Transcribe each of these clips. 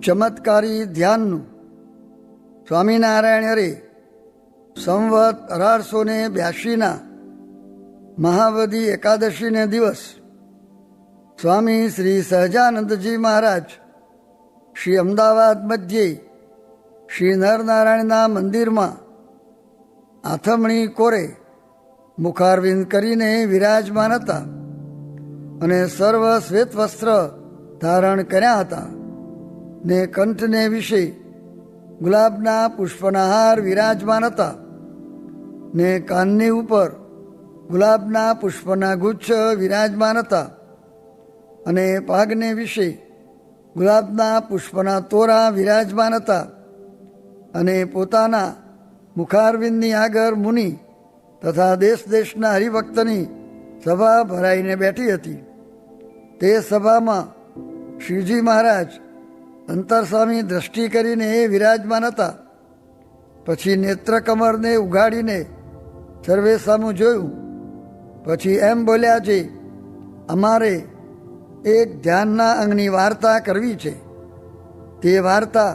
ચમત્કારી ધ્યાનનું. સ્વામિનારાયણ હરે સંવત 1882 મહાવદી એકાદશીને દિવસ સ્વામી શ્રી સહજાનંદજી મહારાજ શ્રી અમદાવાદ મધ્યે શ્રી નરનારાયણના મંદિરમાં આથમણી કોરે મુખારવિંદ કરીને વિરાજમાન હતા અને સર્વ શ્વેત વસ્ત્ર ધારણ કર્યા હતા ને કંઠને વિશે ગુલાબના પુષ્પના હાર વિરાજમાન હતા ને કાનની ઉપર ગુલાબના પુષ્પના ગુચ્છ વિરાજમાન હતા અને પાગને વિશે ગુલાબના પુષ્પના તોરા વિરાજમાન હતા અને પોતાના મુખારવિંદની આગળ મુનિ તથા દેશ દેશના હરિભક્તની સભા ભરાઈને બેઠી હતી. તે સભામાં શ્રીજી મહારાજ અંતરસામી દ્રષ્ટિ કરીને વિરાજમાન હતા. પછી નેત્રકમરને ઉઘાડીને સર્વે સામું જોયું. પછી એમ બોલ્યા છે, અમારે એક ધ્યાનના અંગની વાર્તા કરવી છે. તે વાર્તા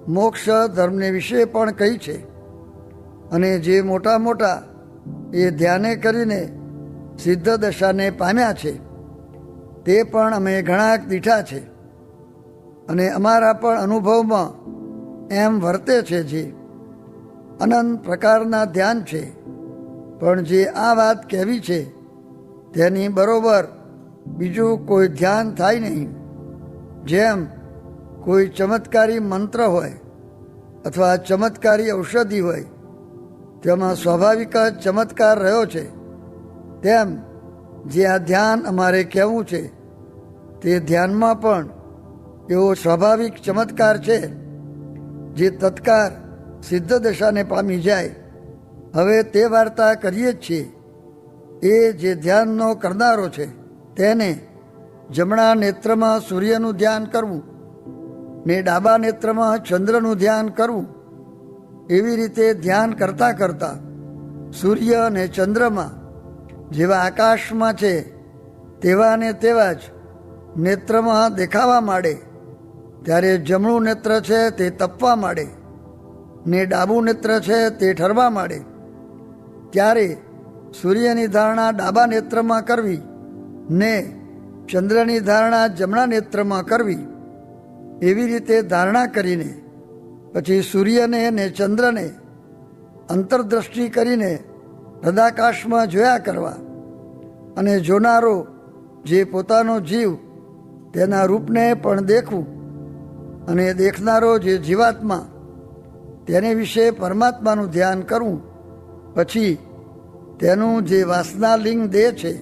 મોક્ષ ધર્મને વિશે પણ કહી છે અને જે મોટા મોટા એ ધ્યાને કરીને સિદ્ધ દશાને પામ્યા છે તે પણ અમે ઘણા દીઠા છે અને અમારા પણ અનુભવમાં એમ વર્તે છે. જે અનંત પ્રકારના ધ્યાન છે, પણ જે આ વાત કહેવી છે તેની બરોબર બીજું કોઈ ધ્યાન થાય નહીં. જેમ કોઈ ચમત્કારી મંત્ર હોય અથવા ચમત્કારી ઔષધિ હોય તેમાં સ્વાભાવિક જ ચમત્કાર રહ્યો છે, તેમ જે આ ધ્યાન અમારે કહેવું છે તે ધ્યાનમાં પણ એવો સ્વાભાવિક ચમત્કાર છે જે તત્કાર સિદ્ધ દશાને પામી જાય. હવે તે વાર્તા કરીએ જ છીએ. એ જે ધ્યાનનો કરનારો છે તેને જમણા નેત્રમાં સૂર્યનું ધ્યાન કરવું ને ડાબા નેત્રમાં ચંદ્રનું ધ્યાન કરવું. એવી રીતે ધ્યાન કરતાં કરતાં સૂર્ય અને ચંદ્રમાં જેવા આકાશમાં છે તેવા ને તેવા જ નેત્રમાં દેખાવા માંડે. ત્યારે જમણું નેત્ર છે તે તપવા માંડે ને ડાબું નેત્ર છે તે ઠરવા માંડે. ત્યારે સૂર્યની ધારણા ડાબા નેત્રમાં કરવી ને ચંદ્રની ધારણા જમણા નેત્રમાં કરવી. એવી રીતે ધારણા કરીને પછી સૂર્યને ને ચંદ્રને અંતરદ્રષ્ટિ કરીને હૃદાકાશમાં જોયા કરવા અને જોનારો જે પોતાનો જીવ તેના રૂપને પણ દેખવું અને દેખનારો જે જીવાત્મા તેને વિશે પરમાત્માનું ધ્યાન કરવું. પછી તેનું જે વાસનાલિંગ દેહ છે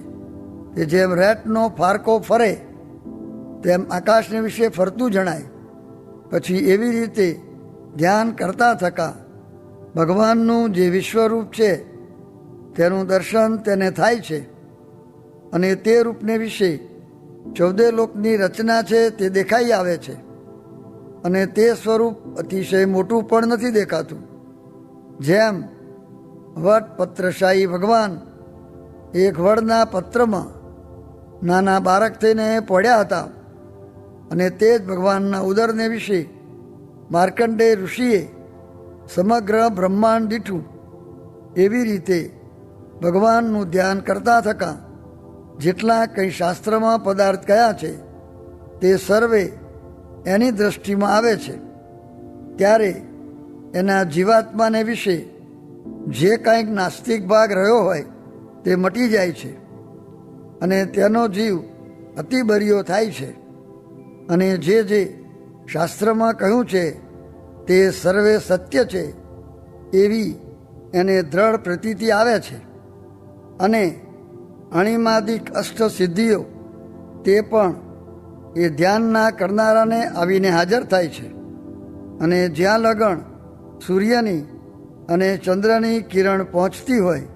તે જેમ રેટનો ફારકો ફરે તેમ આકાશને વિશે ફરતું જણાય. પછી એવી રીતે ધ્યાન કરતા થકા ભગવાનનું જે વિશ્વરૂપ છે તેનું દર્શન તેને થાય છે અને તે રૂપને વિશે 14 લોકની રચના છે તે દેખાઈ આવે છે અને તે સ્વરૂપ અતિશય મોટું પણ નથી દેખાતું. જેમ વટપત્રશાહી ભગવાન એક વડના પત્રમાં નાના બાળક થઈને પડ્યા હતા અને તે જ ભગવાનના ઉદરને વિશે માર્કંડેય ઋષિએ સમગ્ર બ્રહ્માંડ દીઠું. એવી રીતે ભગવાનનું ધ્યાન કરતા થકા જેટલા કંઈ શાસ્ત્રમાં પદાર્થ કયા છે તે સર્વે એની દૃષ્ટિમાં આવે છે. ત્યારે એના જીવાત્માને વિશે જે કાંઈક નાસ્તિક ભાગ રહ્યો હોય તે મટી જાય છે અને તેનો જીવ અતિબરિયો થાય છે અને જે શાસ્ત્રમાં કહ્યું છે તે સર્વે સત્ય છે એવી એને દ્રઢ પ્રતીતિ આવે છે. અને અણિમાદિક અષ્ટસિદ્ધિઓ તે પણ એ ધ્યાનના કરનારાને આવીને હાજર થાય છે અને જ્યાં લગણ સૂર્યની અને ચંદ્રની કિરણ પહોંચતી હોય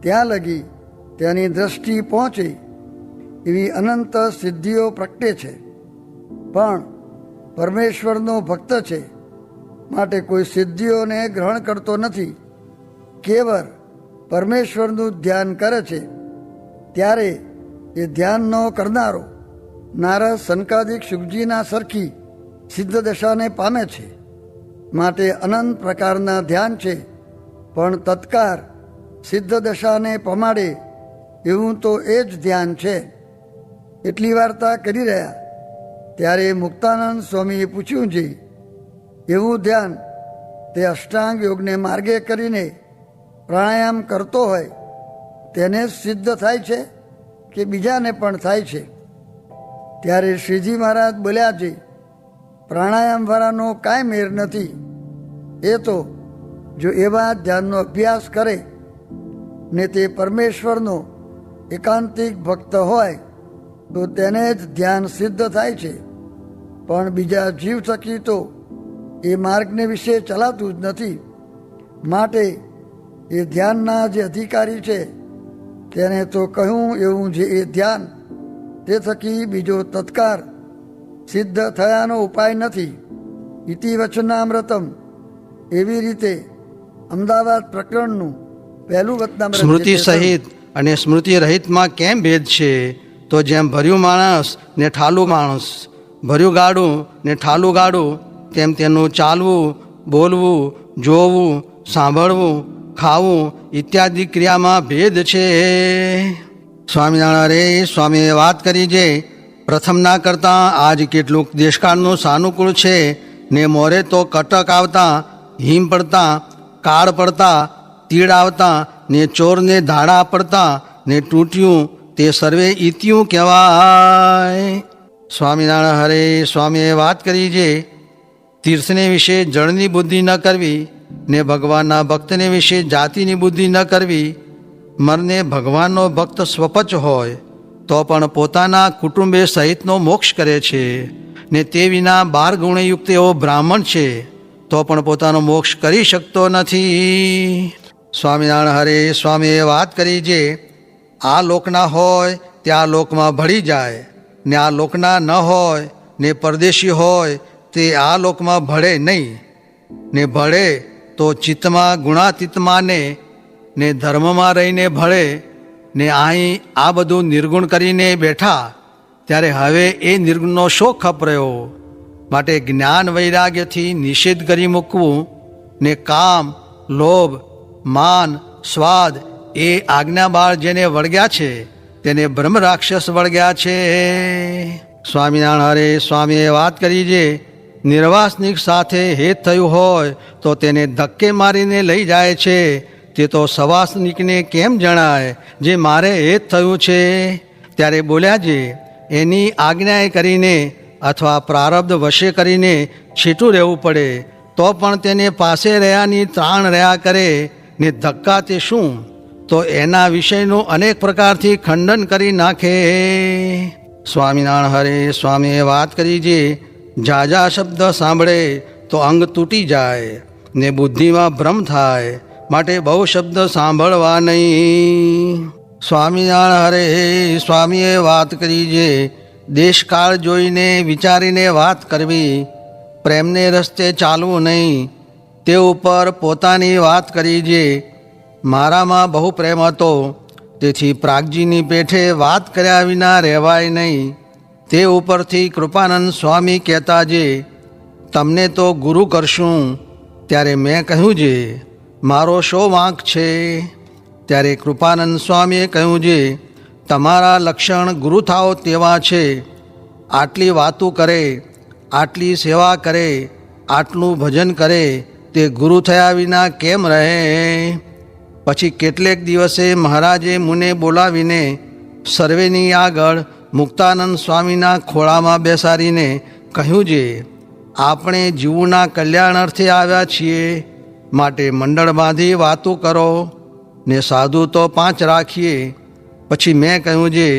ત્યાં લગી તેની દ્રષ્ટિ પહોંચે એવી અનંત સિદ્ધિઓ પ્રગટે છે. પણ પરમેશ્વરનો ભક્ત છે માટે કોઈ સિદ્ધિઓને ગ્રહણ કરતો નથી. કેવળ પરમેશ્વરનું ધ્યાન કરે છે. ત્યારે એ ધ્યાનનો કરનારો નારદ સનકાદિક શુકજીના સરખી સિદ્ધ દશાને પામે છે. માટે અનંત પ્રકારના ધ્યાન છે, પણ તત્કાર સિદ્ધ દશાને પમાડે એવું તો એ જ ધ્યાન છે. એટલી વાર્તા કરી રહ્યા ત્યારે મુક્તાનંદ સ્વામીએ પૂછ્યું છે, એવું ધ્યાન તે અષ્ટાંગ યોગને માર્ગે કરીને પ્રાણાયામ કરતો હોય તેને સિદ્ધ થાય છે કે બીજાને પણ થાય છે? ત્યારે શ્રીજી મહારાજ બોલ્યા છે, પ્રાણાયામવાળાનો કાંઈ મેર નથી. એ તો જો એવા ધ્યાનનો અભ્યાસ કરે ને તે પરમેશ્વરનો એકાંતિક ભક્ત હોય તો તેને જ ધ્યાન સિદ્ધ થાય છે. પણ બીજા જીવ થકી તો એ માર્ગને વિશે ચલાતું જ નથી. માટે એ ધ્યાનના જે અધિકારી છે તેને તો કહ્યું એવું જે એ ધ્યાન તે થકી બીજો તત્કાર સિદ્ધ થયાનો ઉપાય નથી. ઇતિ વચનામૃતમ. એવી રીતે અમદાવાદ પ્રકરણનું પહેલું વચનામૃત. સ્મૃતિ સહિત અને સ્મૃતિ રહિતમાં કેમ ભેદ છે? તો જેમ ભર્યું માણસ ને ઠાલું માણસ, ભર્યું ગાડું ને ઠાલું ગાડું, તેમ તેનું ચાલવું, બોલવું, જોવું, સાંભળવું, ખાવું ઇત્યાદિ ક્રિયામાં ભેદ છે. સ્વામિનારાયણ રે સ્વામીએ વાત કરી છે, પ્રથમના કરતાં આજ કેટલુંક દેશકાળનું સાનુકૂળ છે ને મોરે તો કટક આવતા, હિમ પડતા, કાળ પડતા, તીડ આવતા ને ચોરને ધાડા પડતા ને તૂટ્યું તે સર્વે ઇત્યું કહેવાય. સ્વામિનારાયણ હરે સ્વામીએ વાત કરી છે, તીર્થને વિશે જળની બુદ્ધિ ન કરવી ને ભગવાનના ભક્તને વિશે જાતિની બુદ્ધિ ન કરવી. મરને ભગવાનનો ભક્ત સ્વપચ હોય તો પણ પોતાના કુટુંબે સહિતનો મોક્ષ કરે છે ને તે વિના 12 ગુણયુક્ત એવો બ્રાહ્મણ છે તો પણ પોતાનો મોક્ષ કરી શકતો નથી. સ્વામિનારાયણ હરે સ્વામીએ વાત કરી છે, આ લોકના હોય તે આ લોકમાં ભળી જાય ને આ લોકના ન હોય ને પરદેશી હોય તે આ લોકમાં ભળે નહીં ને ભળે તો ચિત્તમાં ગુણાતીતમાં ને ધર્મમાં રહીને ભળે ને અહીં આ બધું નિર્ગુણ કરીને બેઠા ત્યારે હવે એ નિર્ગુણનો શો ખપ રહ્યો? માટે જ્ઞાન વૈરાગ્યથી નિષેધ કરી મૂકવું ને કામ, લોભ, માન, સ્વાદ એ આજ્ઞાબાળ જેને વળગ્યા છે તેને બ્રહ્મ રાક્ષસ વળગ્યા છે. સ્વામિનારાયણ હરે સ્વામીએ વાત કરી છે, નિર્વાસનિક સાથે હેત થયું હોય તો તેને ધક્કે મારીને લઈ જાય છે. તે તો સવાસનિકને કેમ જણાય જે મારે હેત થયું છે? ત્યારે બોલ્યા છે, એની આજ્ઞાએ કરીને અથવા પ્રારબ્ધ વશે કરીને છેટું રહેવું પડે તો પણ તેને પાસે રહ્યાની ત્રાણ રહ્યા કરે ને ધક્કા તે શું? તો એના વિષયનું અનેક પ્રકારથી ખંડન કરી નાખે. સ્વામિનારાયણ હરે સ્વામીએ વાત કરી છે, ઝાઝા શબ્દ સાંભળે તો અંગ તૂટી જાય ને બુદ્ધિમાં ભ્રમ થાય, માટે બહુ શબ્દ સાંભળવા નહીં. સ્વામિનારાયણ હરે સ્વામીએ વાત કરી છે, દેશકાળ જોઈને વિચારીને વાત કરવી, પ્રેમને રસ્તે ચાલવું નહીં. તે ઉપર પોતાની વાત કરી છે, મારામાં બહુ પ્રેમ હતો તેથી પ્રાગજીની પેઠે વાત કર્યા વિના રહેવાય નહીં. તે ઉપરથી કૃપાનંદ સ્વામી કહેતા છે, તમને તો ગુરુ કરશું. ત્યારે મેં કહ્યું છે, મારો શો વાંક છે? ત્યારે કૃપાનંદ સ્વામીએ કહ્યું છે, તમારા લક્ષણ ગુરુ થાઓ તેવા છે. આટલી વાતું કરે, આટલી સેવા કરે, આટલું ભજન કરે તે ગુરુ થયા વિના કેમ રહે? પછી કેટલેક દિવસે મહારાજે મુને બોલાવીને સર્વેની આગળ મુક્તાનંદ સ્વામીના ખોળામાં બેસાડીને કહ્યું છે, આપણે જીવોના કલ્યાણ અર્થે આવ્યા છીએ, માટે મંડળ બાંધી વાતું કરો ને સાધુ તો 5 રાખીએ. પછી મેં કહ્યું છે,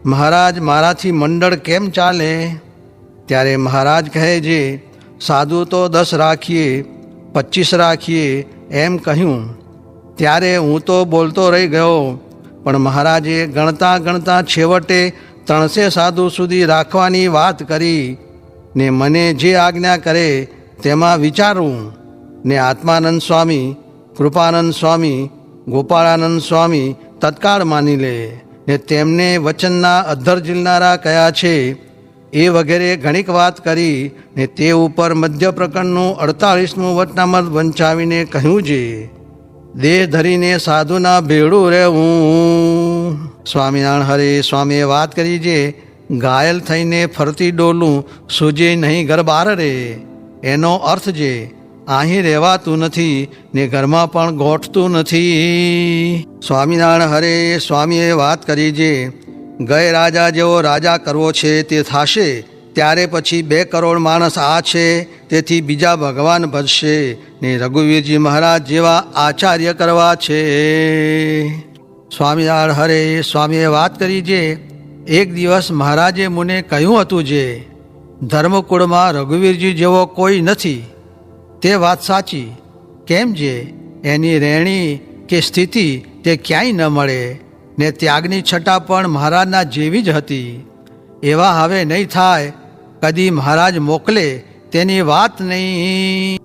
મહારાજ મારાથી મંડળ કેમ ચાલે? ત્યારે મહારાજ કહે છે, સાધુ તો 10 રાખીએ, 25 રાખીએ એમ કહ્યું. ત્યારે હું તો બોલતો રહી ગયો, પણ મહારાજે ગણતા ગણતા છેવટે 300 સાધુ સુધી રાખવાની વાત કરી ને મને જે આજ્ઞા કરે તેમાં વિચારવું. ને આત્માનંદ સ્વામી, કૃપાનંદ સ્વામી, ગોપાળાનંદ સ્વામી તત્કાળ માની લે ને તેમને વચનના અધ્ધર ઝીલનારા કયા છે એ વગેરે ઘણીક વાત કરી ને તે ઉપર મધ્ય પ્રકરણનું 48મું વચનામત વંચાવીને કહ્યું છે, દેહ ધરીને સાધુના ભેળું રહેવું. સ્વામિનારાયણ હરે સ્વામીએ વાત કરી છે, ઘાયલ થઈને ફરતી ડોલું સૂજે નહીં ઘર બહાર રે. એનો અર્થ છે અહીં રહેવાતું નથી ને ઘરમાં પણ ગોઠતું નથી. સ્વામિનારાયણ હરે સ્વામીએ વાત કરી છે, ગયે રાજા જેવો રાજા કરવો છે તે થાશે, ત્યારે પછી 2 કરોડ માણસ આ છે તેથી બીજા ભગવાન ભજશે ને રઘુવીરજી મહારાજ જેવા આચાર્ય કરવા છે. સ્વામિનારાયણ હરે સ્વામીએ વાત કરી છે, એક દિવસ મહારાજે મુને કહ્યું હતું જે ધર્મકુળમાં રઘુવીરજી જેવો કોઈ નથી. તે વાત સાચી. કેમ જે એની રહેણી કે સ્થિતિ તે ક્યાંય ન મળે ને ત્યાગની છટા પણ મહારાજના જેવી જ હતી. એવા હવે નહીં થાય. કદી મહારાજ મોકલે તેની વાત નહીં.